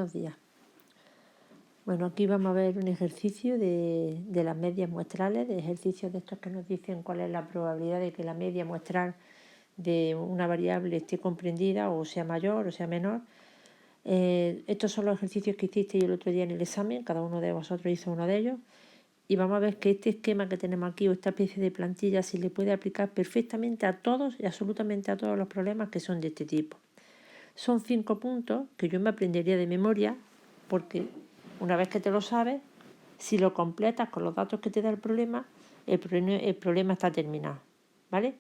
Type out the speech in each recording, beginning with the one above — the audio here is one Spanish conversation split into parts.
Buenos días. Bueno, aquí vamos a ver un ejercicio de las medias muestrales, de ejercicios de estos que nos dicen cuál es la probabilidad de que la media muestral de una variable esté comprendida o sea mayor o sea menor. Estos son los ejercicios que hicisteis el otro día en el examen, cada uno de vosotros hizo uno de ellos. Y vamos a ver que este esquema que tenemos aquí o esta especie de plantilla se le puede aplicar perfectamente a todos y absolutamente a todos los problemas que son de este tipo. Son 5 puntos que yo me aprendería de memoria porque una vez que te lo sabes, si lo completas con los datos que te da el problema está terminado, ¿vale?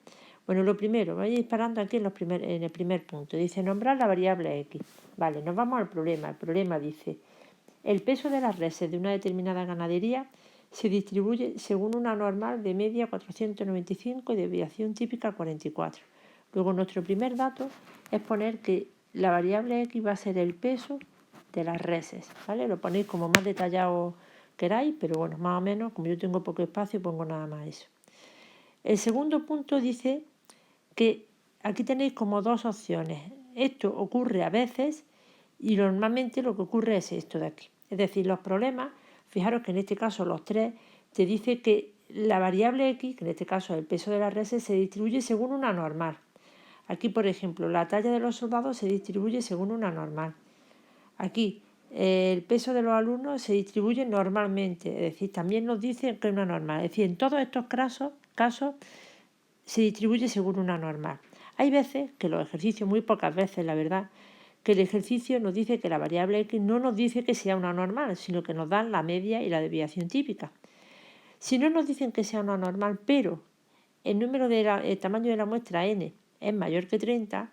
Bueno, lo primero, voy disparando aquí en el primer punto. Dice nombrar la variable x. Vale, nos vamos al problema. El problema dice, el peso de las reses de una determinada ganadería se distribuye según una normal de media 495 y de desviación típica 44. Luego nuestro primer dato es poner que la variable x va a ser el peso de las reses, ¿vale? Lo ponéis como más detallado queráis, pero bueno, más o menos, como yo tengo poco espacio, pongo nada más eso. El segundo punto dice que aquí tenéis como dos opciones. Esto ocurre a veces y normalmente lo que ocurre es esto de aquí. Es decir, los problemas, fijaros que en este caso los tres, te dice que la variable x, que en este caso es el peso de las reses, se distribuye según una normal. Aquí, por ejemplo, la talla de los soldados se distribuye según una normal. Aquí, el peso de los alumnos se distribuye normalmente, es decir, también nos dice que es una normal. Es decir, en todos estos casos se distribuye según una normal. Hay veces que los ejercicios, muy pocas veces, la verdad, que el ejercicio nos dice que la variable x no nos dice que sea una normal, sino que nos dan la media y la desviación típica. Si no nos dicen que sea una normal, pero el tamaño de la muestra n es mayor que 30,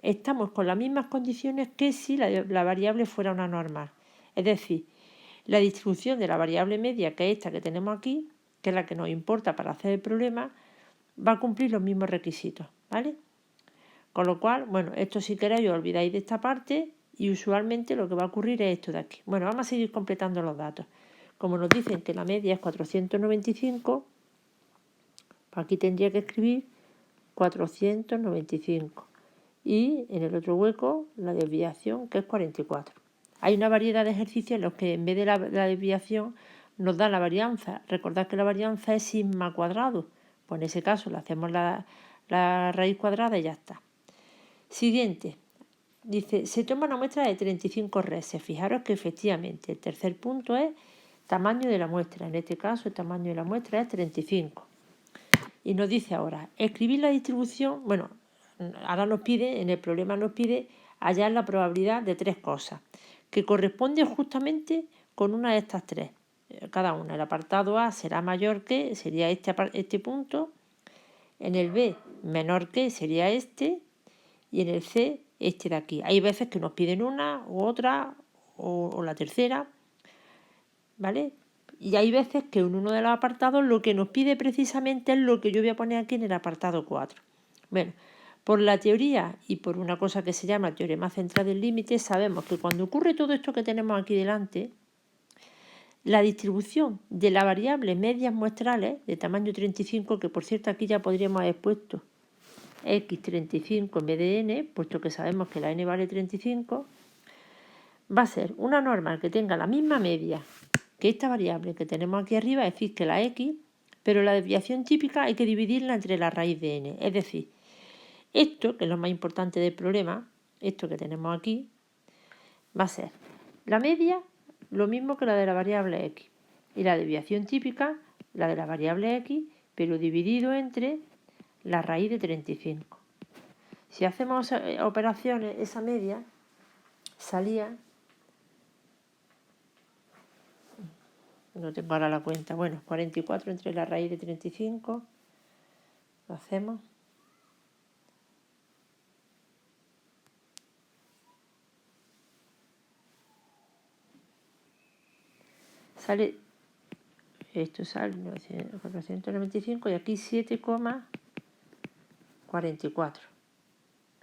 estamos con las mismas condiciones que si la variable fuera una normal. Es decir, la distribución de la variable media, que es esta que tenemos aquí, que es la que nos importa para hacer el problema, va a cumplir los mismos requisitos, ¿vale? Con lo cual, bueno, esto si queréis os olvidáis de esta parte y usualmente lo que va a ocurrir es esto de aquí. Bueno, vamos a seguir completando los datos. Como nos dicen que la media es 495, pues aquí tendría que escribir 495. Y en el otro hueco la desviación, que es 44. Hay una variedad de ejercicios en los que en vez de la desviación nos da la varianza. Recordad que la varianza es sigma cuadrado. Pues en ese caso le hacemos la raíz cuadrada y ya está. Siguiente. Dice, se toma una muestra de 35 reses. Fijaros que efectivamente el tercer punto es tamaño de la muestra. En este caso el tamaño de la muestra es 35. Y nos dice ahora, escribir la distribución, bueno, ahora nos pide, en el problema nos pide hallar la probabilidad de tres cosas, que corresponde justamente con una de estas tres. Cada una, el apartado A será mayor que, sería este punto, en el B menor que, sería este, y en el C, este de aquí. Hay veces que nos piden una u otra o la tercera, ¿vale? Y hay veces que en uno de los apartados lo que nos pide precisamente es lo que yo voy a poner aquí en el apartado 4. Bueno, por la teoría y por una cosa que se llama teorema central del límite, sabemos que cuando ocurre todo esto que tenemos aquí delante, la distribución de la variable medias muestrales de tamaño 35, que por cierto aquí ya podríamos haber puesto x35 en vez de n, puesto que sabemos que la n vale 35, va a ser una normal que tenga la misma media que esta variable que tenemos aquí arriba, es decir, que la x, pero la desviación típica hay que dividirla entre la raíz de n. Es decir, esto, que es lo más importante del problema, esto que tenemos aquí, va a ser la media lo mismo que la de la variable x y la desviación típica, la de la variable x, pero dividido entre la raíz de 35. Si hacemos operaciones, esa media salía, no tengo ahora la cuenta, bueno, 44 entre la raíz de 35, lo hacemos. Sale, esto sale 495 y aquí 7,44.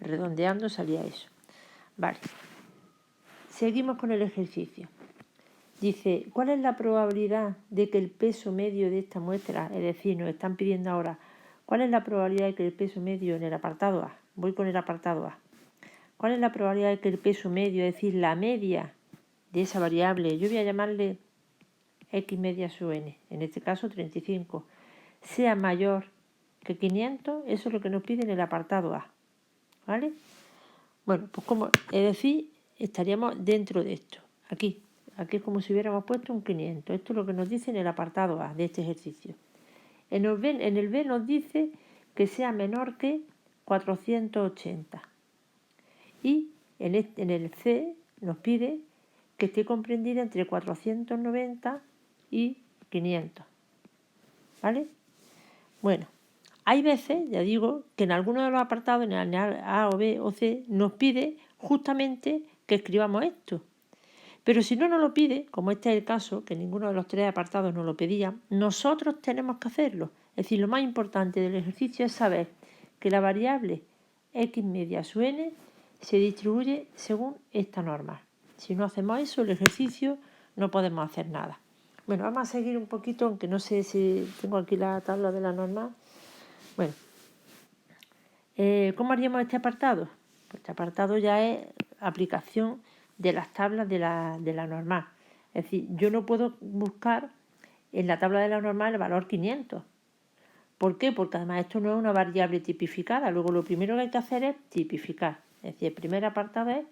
Redondeando salía eso. Vale. Seguimos con el ejercicio. Dice, ¿cuál es la probabilidad de que el peso medio de esta muestra, es decir, nos están pidiendo ahora, ¿cuál es la probabilidad de que el peso medio en el apartado A? Voy con el apartado A. ¿Cuál es la probabilidad de que el peso medio, es decir, la media de esa variable, yo voy a llamarle x media sub n, en este caso 35, sea mayor que 500, eso es lo que nos pide en el apartado A, ¿vale? Bueno, pues como es decir, estaríamos dentro de esto, aquí es como si hubiéramos puesto un 500, esto es lo que nos dice en el apartado A de este ejercicio. En el B nos dice que sea menor que 480 y en el C nos pide que esté comprendida entre 490 y 500, ¿vale? Bueno, hay veces, ya digo, que en alguno de los apartados, en el A o B o C, nos pide justamente que escribamos esto. Pero si no nos lo pide, como este es el caso, que ninguno de los tres apartados nos lo pedía, nosotros tenemos que hacerlo. Es decir, lo más importante del ejercicio es saber que la variable x media sub n se distribuye según esta norma. Si no hacemos eso, el ejercicio no podemos hacer nada. Bueno, vamos a seguir un poquito, aunque no sé si tengo aquí la tabla de la norma. Bueno, ¿cómo haríamos este apartado? Pues este apartado ya es aplicación de las tablas de la normal. Es decir, yo no puedo buscar en la tabla de la normal el valor 500. ¿Por qué? Porque además esto no es una variable tipificada. Luego lo primero que hay que hacer es tipificar. Es decir, el primer apartado es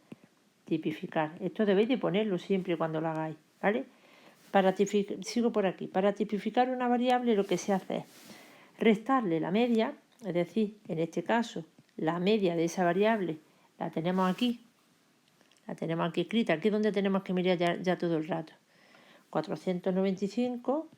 tipificar. Esto debéis de ponerlo siempre cuando lo hagáis, ¿vale? Sigo por aquí. Para tipificar una variable lo que se hace es restarle la media, es decir, en este caso, la media de esa variable la tenemos aquí escrita, aquí es donde tenemos que mirar ya todo el rato. 495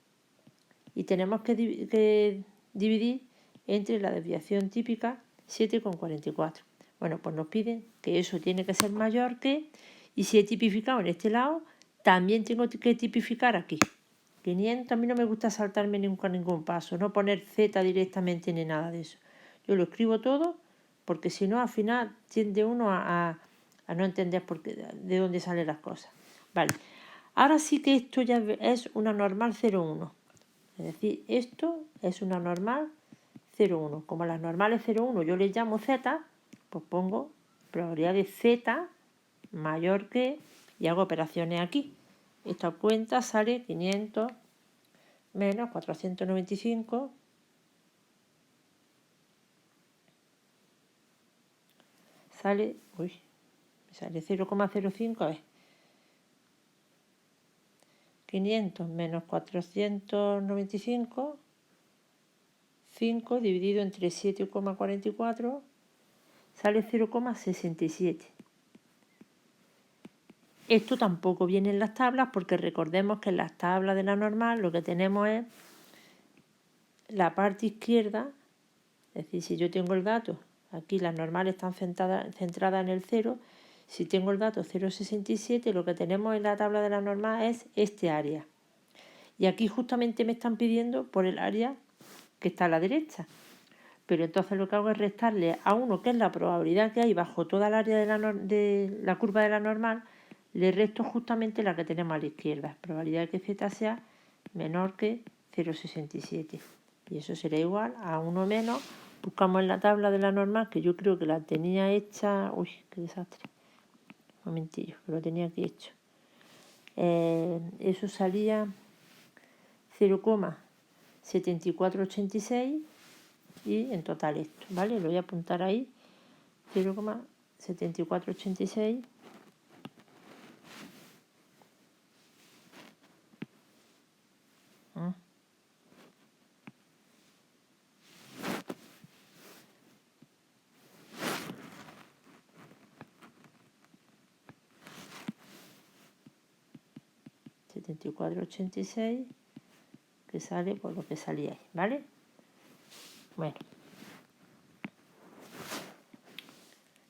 y tenemos que dividir entre la desviación típica 7,44. Bueno, pues nos piden que eso tiene que ser mayor que, y si he tipificado en este lado, también tengo que tipificar aquí. 500, a mí no me gusta saltarme ningún paso, no poner z directamente ni nada de eso. Yo lo escribo todo porque si no al final tiende uno a no entender de dónde salen las cosas. Vale, ahora sí que esto ya es una normal 0,1. Es decir, esto es una normal 0,1. Como las normales 0,1 yo les llamo z, pues pongo probabilidad de z mayor que y hago operaciones aquí. Esta cuenta sale 500 menos 495 sale 0,05, a ver, 500 menos 495, 5 dividido entre 7,44 sale 0,67. Esto tampoco viene en las tablas porque recordemos que en las tablas de la normal lo que tenemos es la parte izquierda, es decir, si yo tengo el dato, aquí las normales están centradas en el 0, si tengo el dato 0,67, lo que tenemos en la tabla de la normal es este área. Y aquí justamente me están pidiendo por el área que está a la derecha. Pero entonces lo que hago es restarle a 1, que es la probabilidad que hay bajo toda el área de la curva de la normal, le resto justamente la que tenemos a la izquierda. Probabilidad de que z sea menor que 0,67. Y eso será igual a 1 menos. Buscamos en la tabla de la normal, que yo creo que la tenía hecha. Uy, qué desastre. Un momentillo, que lo tenía aquí hecho. Eso salía 0,7486 y en total esto, ¿vale? Lo voy a apuntar ahí. 0,7486 7486 que sale por lo que salía ahí, ¿vale? Bueno,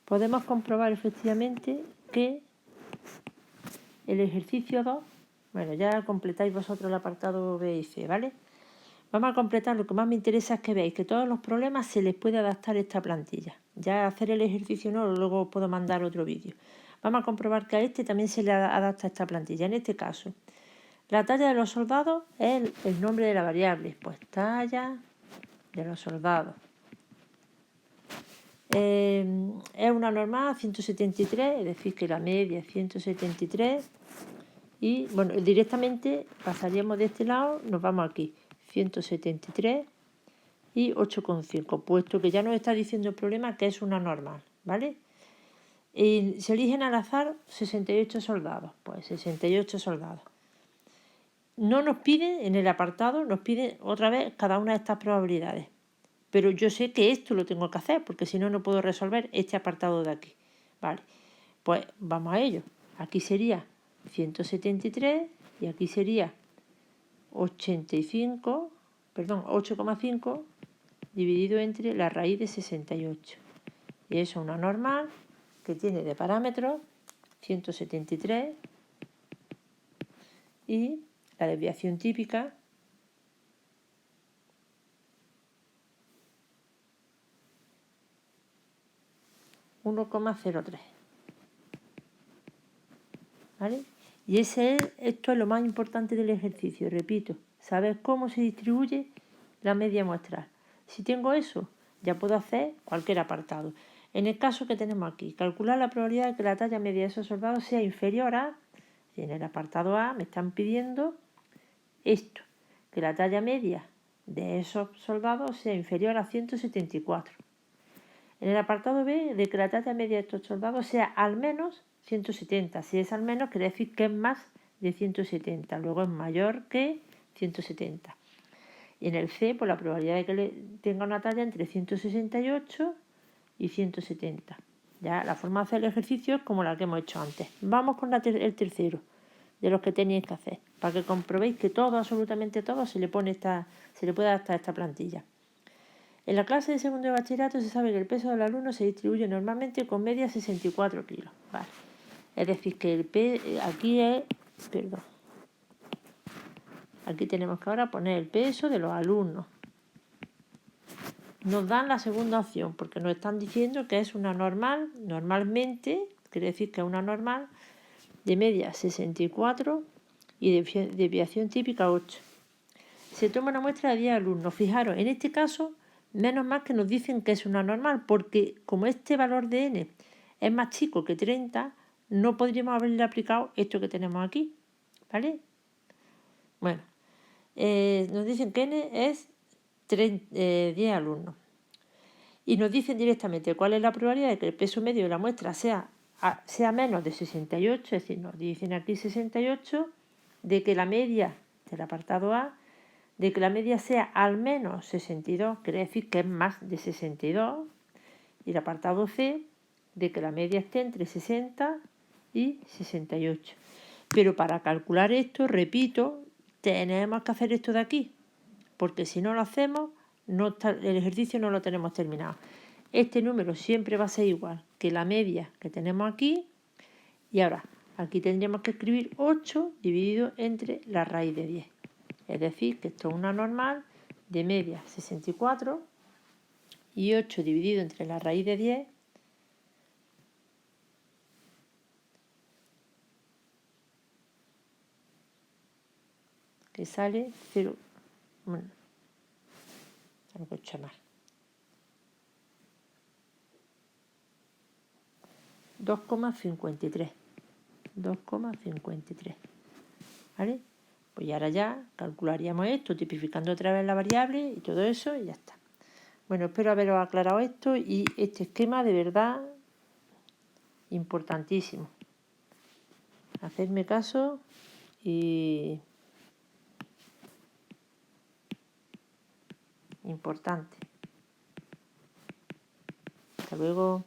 podemos comprobar efectivamente que el ejercicio 2, bueno, ya completáis vosotros el apartado B y C, ¿vale? Vamos a completar, lo que más me interesa es que veáis que todos los problemas se les puede adaptar esta plantilla. Ya hacer el ejercicio no, luego os puedo mandar otro vídeo. Vamos a comprobar que a este también se le adapta esta plantilla. En este caso, la talla de los soldados es el nombre de la variable. Pues talla de los soldados. Es una normal 173, es decir, que la media es 173. Y bueno, directamente pasaríamos de este lado, nos vamos aquí, 173 y 8,5, puesto que ya nos está diciendo el problema que es una normal, ¿vale? Y se eligen al azar 68 soldados, pues 68 soldados. No nos pide, en el apartado, nos pide otra vez cada una de estas probabilidades. Pero yo sé que esto lo tengo que hacer, porque si no, no puedo resolver este apartado de aquí. Vale, pues vamos a ello. Aquí sería 173 y aquí sería 8,5 dividido entre la raíz de 68. Y eso es una normal que tiene de parámetros 173 y la desviación típica 1,03. ¿Vale? Y esto es lo más importante del ejercicio, repito, saber cómo se distribuye la media muestral. Si tengo eso, ya puedo hacer cualquier apartado. En el caso que tenemos aquí, calcular la probabilidad de que la talla media de esos soldados sea inferior a, en el apartado A me están pidiendo esto, que la talla media de esos soldados sea inferior a 174. En el apartado B, de que la talla media de estos soldados sea al menos 170. Si es al menos, quiere decir que es más de 170. Luego es mayor que 170. Y en el C, por la probabilidad de que tenga una talla entre 168 y 170. Ya la forma de hacer el ejercicio es como la que hemos hecho antes. Vamos con el tercero de los que tenéis que hacer, para que comprobéis que todo, absolutamente todo, se le puede adaptar a esta plantilla. En la clase de segundo de bachillerato se sabe que el peso del alumno se distribuye normalmente con media 64 kilos. Vale. Es decir, que aquí tenemos que ahora poner el peso de los alumnos. Nos dan la segunda opción porque nos están diciendo que es una normal, normalmente, quiere decir que es una normal de media 64 y de desviación típica 8. Se toma una muestra de 10 alumnos. Fijaros, en este caso, menos mal que nos dicen que es una normal, porque como este valor de n es más chico que 30, no podríamos haberle aplicado esto que tenemos aquí, ¿vale? Bueno, nos dicen que n es 10 alumnos. Y nos dicen directamente cuál es la probabilidad de que el peso medio de la muestra sea menos de 68, es decir, nos dicen aquí 68, de que la media del apartado A, de que la media sea al menos 62, quiere decir que es más de 62, y el apartado C, de que la media esté entre 60 y 68. Pero para calcular esto, repito, tenemos que hacer esto de aquí, porque si no lo hacemos, el ejercicio no lo tenemos terminado. Este número siempre va a ser igual que la media que tenemos aquí, y ahora aquí tendríamos que escribir 8 dividido entre la raíz de 10. Es decir, que esto es una normal de media 64 y 8 dividido entre la raíz de 10 que sale 0. Bueno, algo hecho mal. 2,53. 2,53. ¿Vale? Pues ahora ya calcularíamos esto, tipificando otra vez la variable y todo eso, y ya está. Bueno, espero haberos aclarado esto y este esquema de verdad importantísimo. Hacedme caso y importante. Hasta luego.